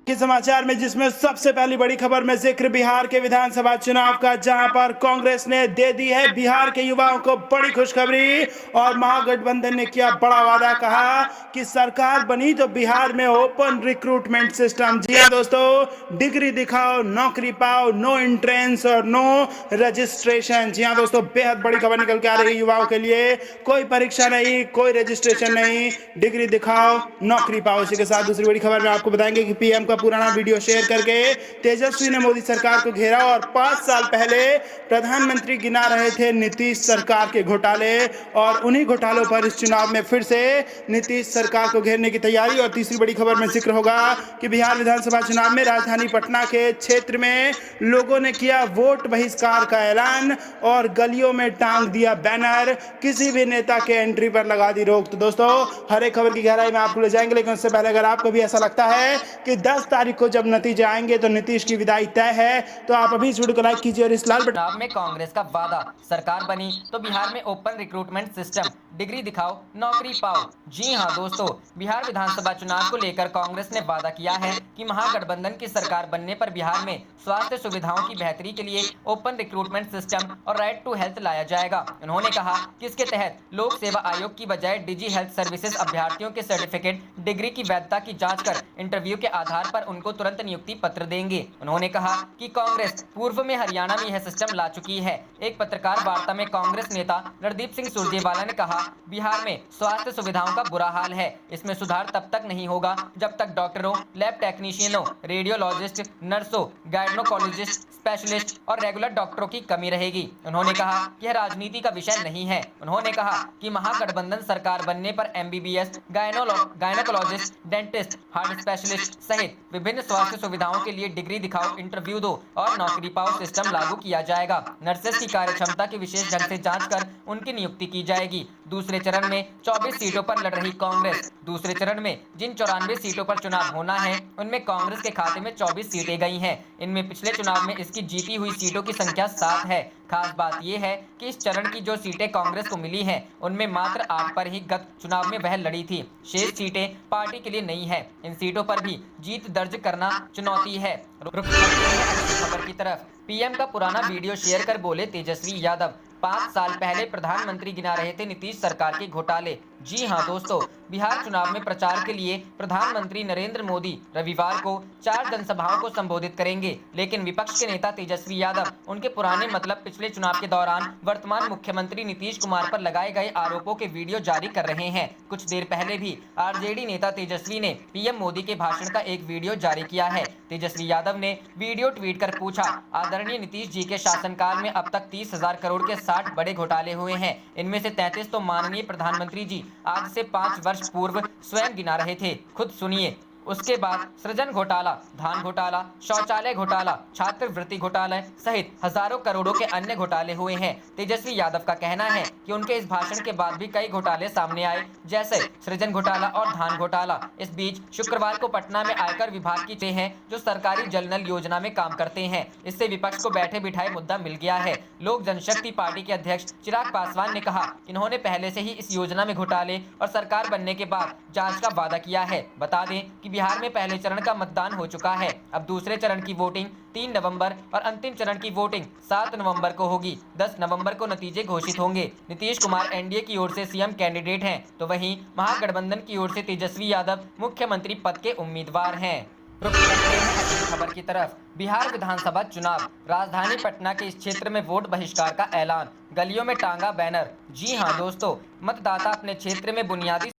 के समाचार में, जिसमें सबसे पहली बड़ी खबर में जिक्र बिहार के विधानसभा चुनाव का, जहां पर कांग्रेस ने दे दी है बिहार के युवाओं को बड़ी खुशखबरी और महागठबंधन ने किया बड़ा वादा। कहा कि सरकार बनी तो बिहार में ओपन रिक्रूटमेंट सिस्टम। जी हां दोस्तों, डिग्री दिखाओ नौकरी पाओ, नो एंट्रेंस और नो रजिस्ट्रेशन। जी हां दोस्तों, बेहद बड़ी खबर निकल के आ रही है युवाओं के लिए। कोई परीक्षा नहीं, कोई रजिस्ट्रेशन नहीं, डिग्री दिखाओ नौकरी पाओ। इसी के साथ दूसरी बड़ी खबर में आपको बताएंगे कि पीएम का पुराना वीडियो शेयर करके तेजस्वी ने मोदी सरकार को घेरा और 5 साल पहले प्रधानमंत्री गिना रहे थे नीतीश सरकार के घोटाले, और उन्हीं घोटालों पर इस चुनाव में फिर से नीतीश सरकार को घेरने की तैयारी। और तीसरी बड़ी खबर में जिक्र होगा कि बिहार विधानसभा चुनाव में राजधानी पटना के क्षेत्र में लोगों ने किया वोट बहिष्कार का ऐलान और गलियों में टांग दिया बैनर, किसी भी नेता के एंट्री पर लगा दी रोक। तो दोस्तों, हर एक खबर की गहराई में आपको ले जाएंगे, लेकिन उससे पहले अगर आपको भी ऐसा लगता है कि 10 तारीख को जब नतीजे आएंगे तो नीतीश की विदाई तय है, तो आप अभी इस वीडियो को लाइक कीजिए और इस लाल बटन। चुनाव में कांग्रेस का वादा, सरकार बनी तो बिहार में ओपन रिक्रूटमेंट सिस्टम, डिग्री दिखाओ नौकरी पाओ। जी हां दोस्तों, बिहार विधानसभा चुनाव को लेकर कांग्रेस ने वादा किया है कि महागठबंधन की सरकार बनने पर बिहार में स्वास्थ्य सुविधाओं की बेहतरी के लिए ओपन रिक्रूटमेंट सिस्टम और राइट टू हेल्थ लाया जाएगा। उन्होंने कहा कि इसके तहत लोक सेवा आयोग की बजाय डिजी हेल्थ सर्विसेज अभ्यर्थियों के सर्टिफिकेट, डिग्री की वैधता की जांच कर इंटरव्यू के आधार पर उनको तुरंत नियुक्ति पत्र देंगे। उन्होंने कहा कि कांग्रेस पूर्व में हरियाणा में यह सिस्टम ला चुकी है। एक पत्रकार वार्ता में कांग्रेस नेता रणदीप सिंह सुरजेवाला ने कहा, बिहार में स्वास्थ्य सुविधाओं का बुरा हाल है, इसमें सुधार तब तक नहीं होगा जब तक डॉक्टरों, लैब टेक्नीशियनों, रेडियोलॉजिस्ट, नर्सों, गायनोकोलॉजिस्ट, स्पेशलिस्ट और रेगुलर डॉक्टरों की कमी रहेगी। उन्होंने कहा कि यह राजनीति का विषय नहीं है। उन्होंने कहा कि महागठबंधन सरकार बनने पर MBBS, gynaecologist, dentist, heart specialist सहित विभिन्न स्वास्थ्य सुविधाओं के लिए डिग्री दिखाओ, इंटरव्यू दो और नौकरी पाओ सिस्टम लागू किया जाएगा। नर्सेस की कार्य क्षमता की विशेष ढंग से जांच कर उनकी नियुक्ति की जाएगी। दूसरे चरण में 24 सीटों पर लड़ रही कांग्रेस, दूसरे चरण में जिन 94 सीटों पर चुनाव होना है उनमें कांग्रेस के खाते में 24 सीटें गई हैं। इनमें पिछले चुनाव में इसकी जीती हुई सीटों की संख्या 7 है। खास बात यह है कि इस चरण की जो सीटें कांग्रेस को मिली हैं उनमें मात्र 8 पर ही गत चुनाव में वह लड़ी थी। शेष सीटें पार्टी के लिए नहीं है। इन सीटों पर भी जीत दर्ज करना चुनौती है। खबर की तरफ, पीएम का पुराना वीडियो शेयर कर बोले तेजस्वी यादव, 5 साल पहले प्रधानमंत्री गिना रहे थे नीतीश सरकार के घोटाले। जी हां दोस्तों, बिहार चुनाव में प्रचार के लिए प्रधानमंत्री नरेंद्र मोदी रविवार को 4 जनसभाओं को संबोधित करेंगे, लेकिन विपक्ष के नेता तेजस्वी यादव उनके पुराने मतलब पिछले चुनाव के दौरान वर्तमान मुख्यमंत्री नीतीश कुमार पर लगाए गए आरोपों के वीडियो जारी कर रहे हैं। कुछ देर पहले भी आरजेडी नेता तेजस्वी ने पीएम मोदी के भाषण का एक वीडियो जारी किया है। तेजस्वी यादव ने वीडियो ट्वीट कर पूछा, आदरणीय नीतीश जी के शासनकाल में अब तक 30,000 करोड़ के 60 बड़े घोटाले हुए हैं। इनमें से 33 तो माननीय प्रधानमंत्री जी आज से 5 वर्ष पूर्व स्वयं गिना रहे थे, खुद सुनिए। उसके बाद सृजन घोटाला, धान घोटाला, शौचालय घोटाला, छात्रवृत्ति घोटाला सहित हजारों करोड़ों के अन्य घोटाले हुए हैं। तेजस्वी यादव का कहना है कि उनके इस भाषण के बाद भी कई घोटाले सामने आए, जैसे सृजन घोटाला और धान घोटाला। इस बीच शुक्रवार को पटना में आयकर विभाग की टीम है जो सरकारी जल नल योजना में काम करते हैं। इससे विपक्ष को बैठे बिठाए मुद्दा मिल गया है। लोक जनशक्ति पार्टी के अध्यक्ष चिराग पासवान ने कहा, इन्होंने पहले से ही इस योजना में घोटाले और सरकार बनने के बाद जांच का वादा किया है। बता दें कि बिहार में पहले चरण का मतदान हो चुका है। अब दूसरे चरण की वोटिंग 3 नवंबर और अंतिम चरण की वोटिंग 7 नवंबर को होगी। 10 नवंबर को नतीजे घोषित होंगे। नीतीश कुमार एनडीए की ओर से सीएम कैंडिडेट हैं, तो वहीं महागठबंधन की ओर से तेजस्वी यादव मुख्यमंत्री पद के उम्मीदवार हैं। खबर की तरफ, बिहार विधानसभा चुनाव, राजधानी पटना के इस क्षेत्र में वोट बहिष्कार का ऐलान, गलियों में टांगा बैनर। जी हां दोस्तों, मतदाता अपने क्षेत्र में बुनियादी